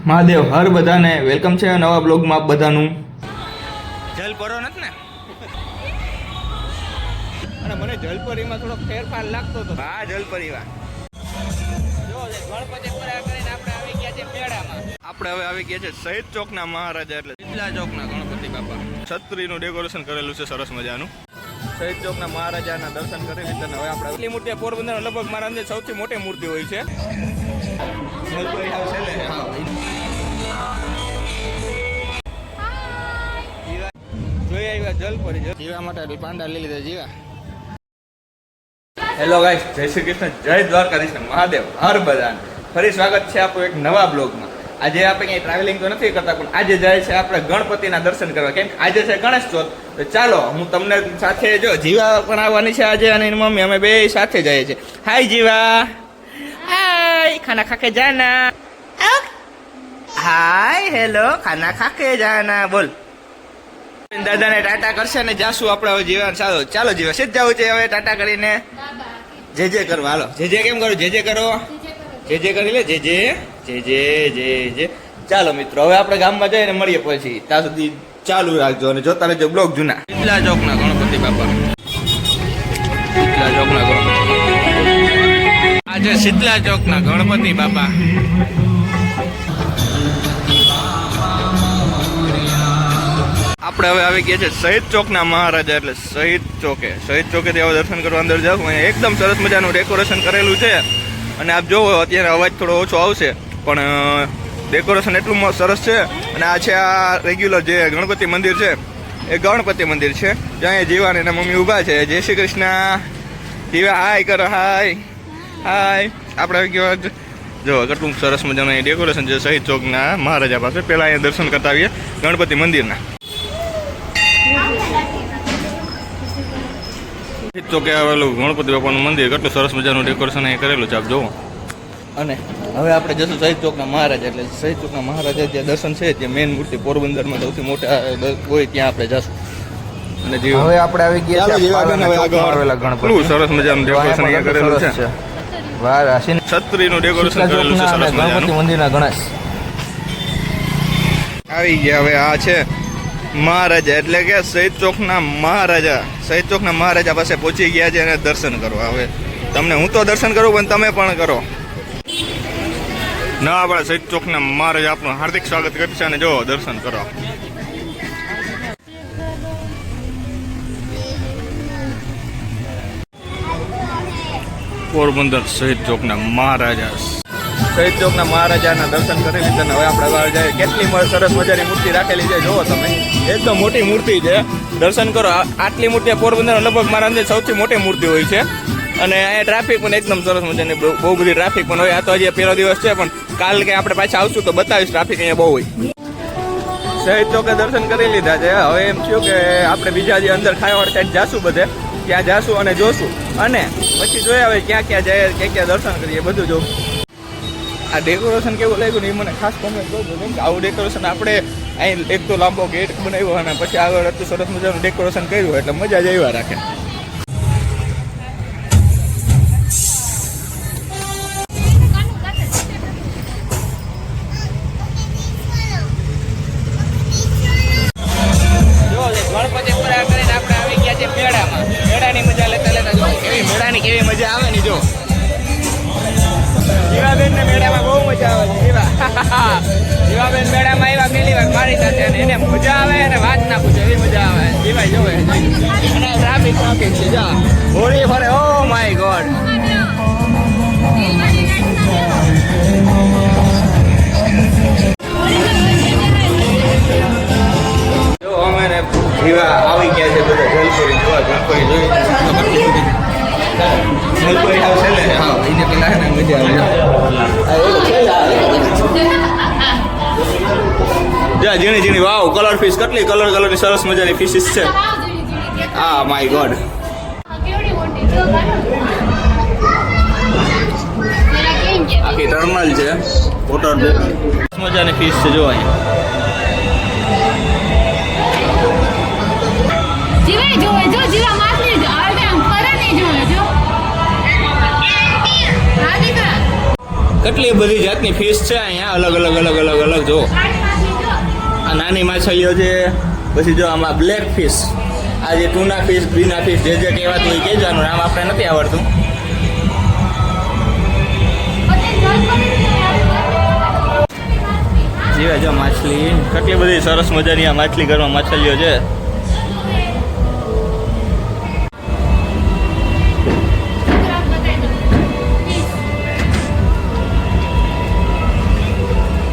મહાદેવ હર બધાને વેલકમ છે નવા બ્લોગમાં આપ બધાનું. જલ પરો નથી ને? અને મને જલપરીમાં થોડો ફેરફાર લાગતો હતો. હા જલપરીમાં જો ગણપતિપુરા કરીને આપણે આવી ગયા છે મેળામાં. આપણે હવે આવી ગયા છે શહીદ ચોકના મહારાજા એટલે શીતલા ચોકના ગણપતિ બાપા. છત્રીનું ડેકોરેશન કરેલું છે સરસ મજાનું. શહીદ ચોકના મહારાજાના દર્શન કરી લીધા. હવે આપણે એટલી મૂર્તિ પોરબંદર લગભગ મારા અંદર સૌથી મોટી મૂર્તિ હોય છે. જોઈ આવ્યા જલપરી જીવા માટે પાંડા લઈ લીધા જીવા. હેલો ગાઈસ, જય શ્રી કૃષ્ણ, જય દ્વારકાધીશ, મહાદેવ હર બધાને ફરી સ્વાગત છે આપણું એક નવા બ્લોગમાં. આજે આપણે ક્યાંય ટ્રાવેલિંગ તો નથી કરતા, પણ આજે જાય છે આપણે ગણપતિના દર્શન કરવા. કેમ આજે છે ગણેશ ચોથ, તો ચાલો હું તમને સાથે જો જીવા પણ આવવાની છે આજે અને એની મમ્મી અમે બે સાથે જઈએ છીએ. હાય જીવા, હાય ખાના ખાકે જાના. હાય હેલો ખાના ખાકે જાના. બોલ દાદાને ટાટા કરશે ને જાશું આપણે હવે જીવા. ચાલો ચાલો જીવા સીધ જવું છે હવે ટાટા કરીને જે જે કરવા. હાલો જે જે કેમ કરો, જે જે કરો, જે જે કરી લે, જે જે જે જે જે જે. ચાલો મિત્રો હવે આપણે ગામમાં જઈને મળીએ પછી. ત્યાં સુધી ચાલુ રાખજો અને જોતા રહેજો બ્લોગ જૂના. શીતલા ચોકના ગણપતિ બાપા. શીતલા ચોકના ગણપતિ આજે શીતલા ચોકના ગણપતિ બાપા. આપણે હવે આવી ગયા છે શહીદ ચોકના મહારાજા એટલે શહીદ ચોકે. શહીદ ચોકે ત્યાં દર્શન કરવા અંદર જાવ. એકદમ સરસ મજાનું ડેકોરેશન કરેલું છે અને આપ જોવો અત્યારે અવાજ થોડો ઓછો આવશે પણ ડેકોરેશન એટલું સરસ છે. અને આ છે આ રેગ્યુલર જે ગણપતિ મંદિર છે એ ગણપતિ મંદિર છે જ્યાં જીવાને એના મમ્મી ઊભા છે. જય શ્રી કૃષ્ણ. જીવા હાય કરો, હાય હાય. આપણે આવી ગયા જો કેટલું સરસ મજાનું ડેકોરેશન છે શહીદ ચોકના મહારાજા પાસે. પહેલાં અહીંયા દર્શન કરતા આવીએ ગણપતિ મંદિરના. ચોકે આવેલું ગણપતિ બાપાનું મંદિર કેટલું સરસ મજાનું ડેકોરેશન અહીં કરેલું છે આપ જોવો. અને હવે આપણે જશું શહીદ ચોકના મહારાજા એટલે શહીદ ચોકના મહારાજા જે દર્શન છે જે મેઇન મૂર્તિ પોરબંદરમાં સૌથી મોટા હોય ત્યાં આપણે જશું. અને હવે આપણે આવી ગયા છે ગણપતિ. સરસ મજાનું ડેકોરેશન અહીંયા કરેલું છે. છત્રીનું ડેકોરેશન કરેલું છે સરસ મજાનું. ગણપતિ મંદિરના ગણેશ આવી ગયા. હવે આ છે મહારાજા એટલે કે શહીદ ચોકના મહારાજા. શહીદ ચોકના મહારાજા પાસે પહોંચી ગયા છે અને દર્શન કરવા. હવે તમને હું તો દર્શન કરું પણ તમે પણ કરો. ના આપણે શહીદ ચોકના મહારાજા આપનું હાર્દિક સ્વાગત કરશે અને જો દર્શન કરો. પોરબંદર શહીદ ચોકના મહારાજા. શહીદ ચોકના મહારાજાના દર્શન કરી લીધા. હવે આપણે બહાર જાય. કેટલી સરસ મજાની મૂર્તિ રાખેલી છે જોવો તમે. એકદમ મોટી મૂર્તિ છે. દર્શન કરો. આટલી મૂર્તિ પોરબંદર લગભગ મારા અંદર સૌથી મોટી મૂર્તિ હોય છે. અને અહીંયા ટ્રાફિક પણ એકદમ સરસ મજાની બહુ બધી ટ્રાફિક પણ હોય. આ તો હજી પહેલો દિવસ છે પણ કાલ કે આપણે પાછા આવશું તો બતાવીશ. ટ્રાફિક અહીંયા બહુ હોય. શહીદ ચોકે દર્શન કરી લીધા છે. હવે એમ થયું કે આપણે બીજા જે અંદર ખાયાવાડ સાઈડ જાશું બધે ત્યાં જાશું અને જોશું અને પછી જોયા હવે ક્યાં ક્યાં જાય ક્યાં ક્યાં દર્શન કરીએ બધું જોવું. આ ડેકોરેશન કેવું લાગ્યું ને એ મને ખાસ કોમેન્ટ કરજો. કેમ કે આવું ડેકોરેશન આપણે અહીં એક તો લાંબો ગેટ બનાવ્યો અને પછી આગળ એટલું સરસ મજાનું ડેકોરેશન કર્યું એટલે મજા જ આવ્યા રાખે. ગણપતિપુરા કરીને આપણે આવી ગયા છે મેળામાં. મેળાની મજા લેતા લેતા જો કેવી મેળાની કેવી મજા આવે ને જો. જીવાબેન ને મેળામાં બહુ મજા આવે છે. જીવાબેન મેળામાં આવ્યા પહેલી વાર મારી સાથે અને એને મજા આવે અને વાત ના પૂછે એવી મજા આવે. જીવાય જોવે અને ટ્રાફિક છે જા હોળી ફરે. Oh my God. જો અમે ને જીવા આવી ગયા છે બધા જલપરી જોવા. જલપરી જોઈ જલપરી આવશે ને હા એને પેલા ને મજા આવે. ઝીણી ઝીણી વાવ કલર ફિશ. કેટલી કલરની સરસ મજાની ફિશિસ છે. આ માય ગોડ. આખી ટર્નલ છે વોટર મજાની ફિશ છે જો અહીંયા. જીવા જોવે જો જીવા માછલી જો આવે આમ કરે નહીં જોવે જો. હા દીકરા કેટલી બધી જાતની ફિશ છે અહીંયા, અલગ અલગ અલગ અલગ અલગ. જો આ નાની માછલીઓ છે, પછી જો આમાં બ્લેક ફિશ, આ જે ટૂના ફિશ, ગ્રીના ફિશ, જે જે કહેવાતું એ કહેવાનું, નામ આપણે નથી આવડતું. જીવે જો માછલી, કેટલી બધી સરસ મજાની આ માછલી ઘરમાં માછલીઓ છે.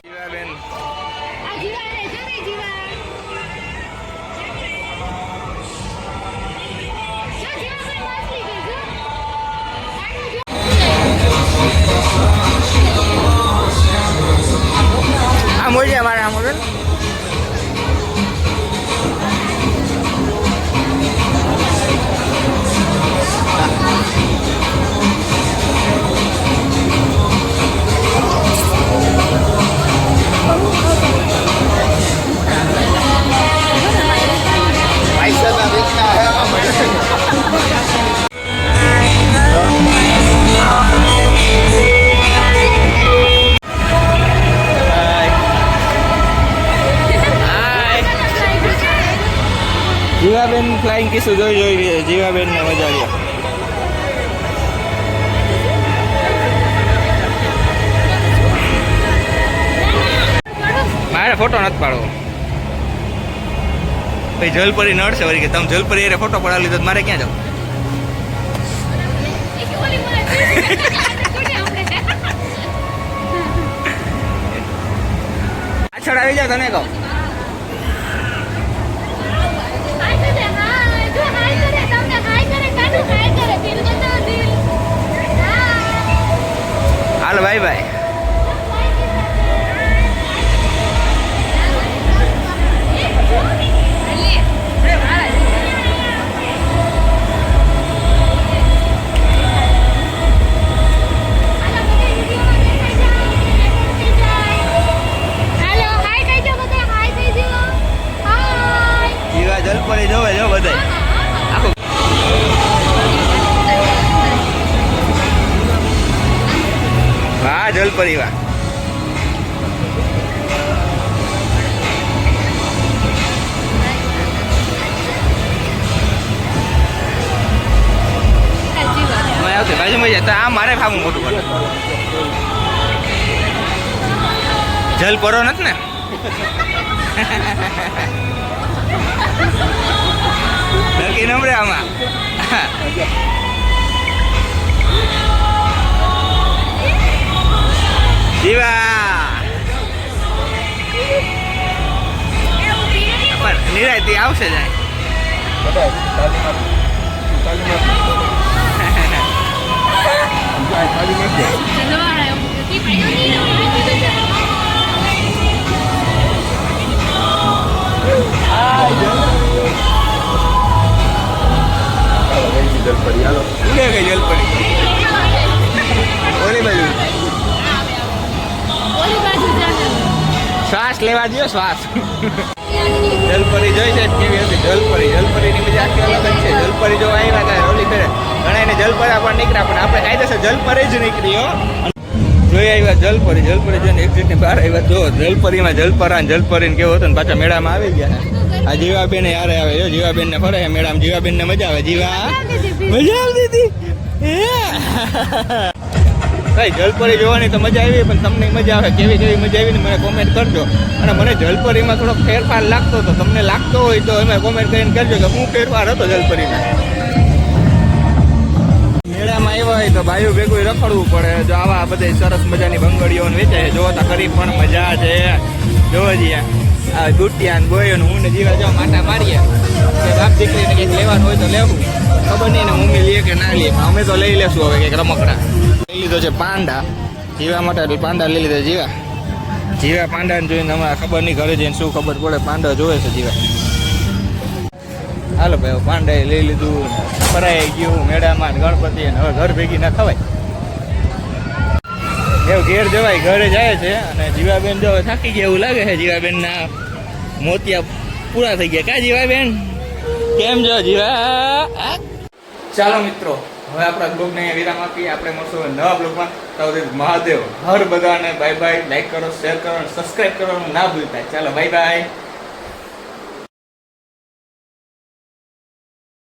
જીવાબેન, આ મોજે મારા મોજે જીવાબેન ફ્લાઇંગ કિસ્સું જોઈ જીવાબેન ને મજા આવી. મારે ફોટો નથી પાડવો ભાઈ, જલપરી નડશે વળી કે તમે જલપરી એ ફોટો પડાવી લીધો, મારે ક્યાં જાવ? પાછળ આવી જાવ તને કહું. હાલો બાય બાય. જીવા જલપરી જોવે જો બધાય. વાહ જલપરી વાહ. આવતી બાજુમાં જતા આ મારે ખાવું મોટું કરે. જલપરો નથી ને? નક્કી નમરે આમાં. જીવા નિરાયતી આવશે જાય. જલપરી ઓલી બાજુ શ્વાસ લેવા દો, શ્વાસ. જલપરી જોઈ છે કેવી હતી જલપરી? જલપરીની મજા આખી અલગ જ છે. જલપરી જો આવ્યા હતા ઓલી કરે ઘણા એને જલપરા પણ નીકળ્યા, પણ આપણે કાયદેસર જલપરી જ નીકળ્યો. જોઈ આવ્યા જલપરી, જલપરી જોઈને એક્ઝિટની બહાર આવ્યા. જો જલપરીમાં જલપરા ને જલપરીને કેવો હતો ને પાછા મેળામાં આવી ગયા. આ જીવાબેન યારે આવે જો, જીવાબેન ને ફરે મેળામાં, જીવાબેન ને મજા આવે. જીવા મજા આવતી હતી. ભાઈ જલપરી જોવાની તો મજા આવી, પણ તમને મજા આવે કેવી કેવી મજા આવી ને મને કોમેન્ટ કરજો. અને મને જલપરીમાં થોડોક ફેરફાર લાગતો હતો, તમને લાગતો હોય તો એમાં કોમેન્ટ કરીને કરજો કે શું ફેરફાર હતો જલપરીમાં. મેળામાં આવ્યા હોય તો ભાઈઓ ભેગું રખડવું પડે. જો આવા બધે સરસ મજાની બંગડીઓ વેચાય જોવો તો ખરી પણ મજા છે. જોવો જઈએ આ ગુટિયા ને બોયો હું ને જીવા જો માટા મારીએ કે બાપ દીકરીને કંઈક લેવાનું હોય તો લેવું. ખબર નહીં ને મમ્મી લે કે ના લે, અમે તો લઈ લેશું હવે કંઈક રમકડા. લઈ લીધો છે પાંડા જીવા માટે, પાંડા લઈ લીધો. જીવા પાંડાને જોઈને હમણાં ખબર નહીં ઘરે જઈને શું ખબર પડે. પાંડા જોવે છે જીવા. હાલો ભાઈ પાંડા લઈ લીધું, ફરાઈ ગયું મેળામાં ગણપતિ, હવે ઘર ભેગી ના ખવાય એવું ઘેર જવાય. ઘરે જાય છે અને જીવાબેન જો થાકી ગયા એવું લાગે છે. જીવાબેનના મોતિયા પૂરા થઈ ગયા. કા જીવાબેન કેમ છો જીવા? ચાલો મિત્રો હવે આપણા બ્લોગને અહીંયા વિરામ આપીએ. આપણે મળશું હવે નવા બ્લોગમાં. તો મહાદેવ હર બધાને બાય બાય. લાઈક કરો, શેર કરો અને સબસ્ક્રાઇબ કરવાનું ના ભૂલતા. ચાલો બાય બાય.